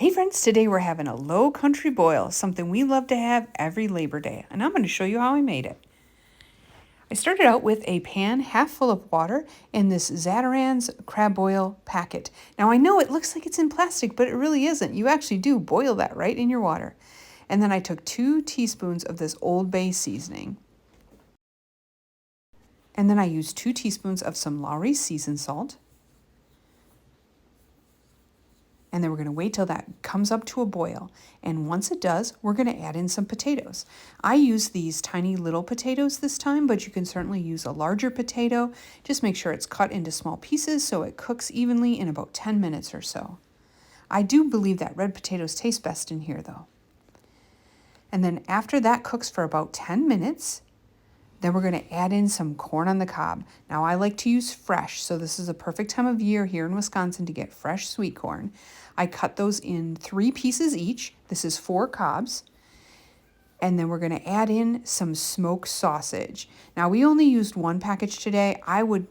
Hey friends, today we're having a low country boil, something we love to have every Labor Day, and I'm going to show you how I made it. I started out with a pan half full of water in this Zaterans crab boil packet. Now I know it looks like it's in plastic, but it really isn't. You actually do boil that right in your water. And then I took 2 teaspoons of this Old Bay seasoning. And then I used 2 teaspoons of some Lowry's seasoned salt. And then we're going to wait till that comes up to a boil. And once it does, we're going to add in some potatoes. I use these tiny little potatoes this time, but you can certainly use a larger potato. Just make sure it's cut into small pieces so it cooks evenly in about 10 minutes or so. I do believe that red potatoes taste best in here though. And then after that cooks for about 10 minutes, then we're going to add in some corn on the cob. Now I like to use fresh, so this is a perfect time of year here in Wisconsin to get fresh sweet corn. I cut those in 3 pieces each. This is 4 cobs. And then we're going to add in some smoked sausage. Now we only used 1 package today. I would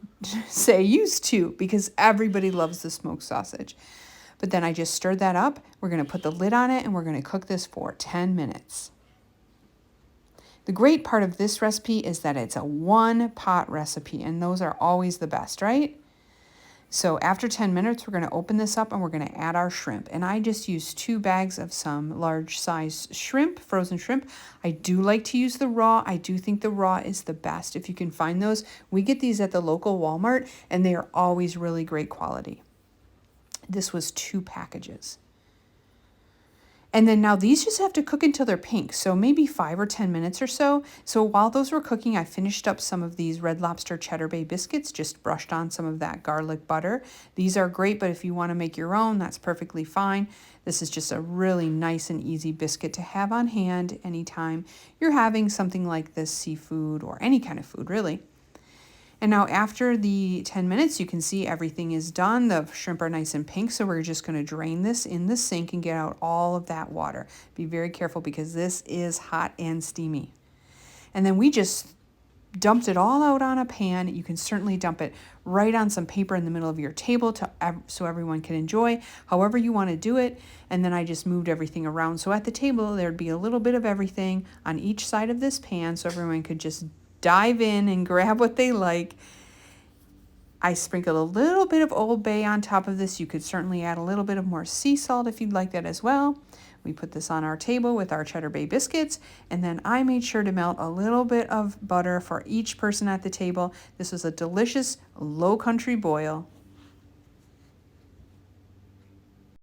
say use 2 because everybody loves the smoked sausage. But then I just stirred that up. We're going to put the lid on it and we're going to cook this for 10 minutes. The great part of this recipe is that it's a 1-pot recipe, and those are always the best, right? So after 10 minutes, we're going to open this up and we're going to add our shrimp. And I just used 2 bags of some large size shrimp, frozen shrimp. I do like to use the raw. I do think the raw is the best if you can find those. We get these at the local Walmart and they are always really great quality. This was 2 packages. And then now these just have to cook until they're pink, so maybe 5 or 10 minutes or so. So while those were cooking, I finished up some of these Red Lobster Cheddar Bay biscuits, just brushed on some of that garlic butter. These are great, but if you want to make your own, that's perfectly fine. This is just a really nice and easy biscuit to have on hand anytime you're having something like this seafood or any kind of food, really. And now after the 10 minutes, you can see everything is done. The shrimp are nice and pink, so we're just going to drain this in the sink and get out all of that water. Be very careful because this is hot and steamy. And then we just dumped it all out on a pan. You can certainly dump it right on some paper in the middle of your table so everyone can enjoy however you want to do it. And then I just moved everything around. So at the table, there'd be a little bit of everything on each side of this pan so everyone could just dive in and grab what they like. I sprinkled a little bit of Old Bay on top of this. You could certainly add a little bit of more sea salt if you'd like that as well. We put this on our table with our Cheddar Bay biscuits, and then I made sure to melt a little bit of butter for each person at the table. This was a delicious low country boil.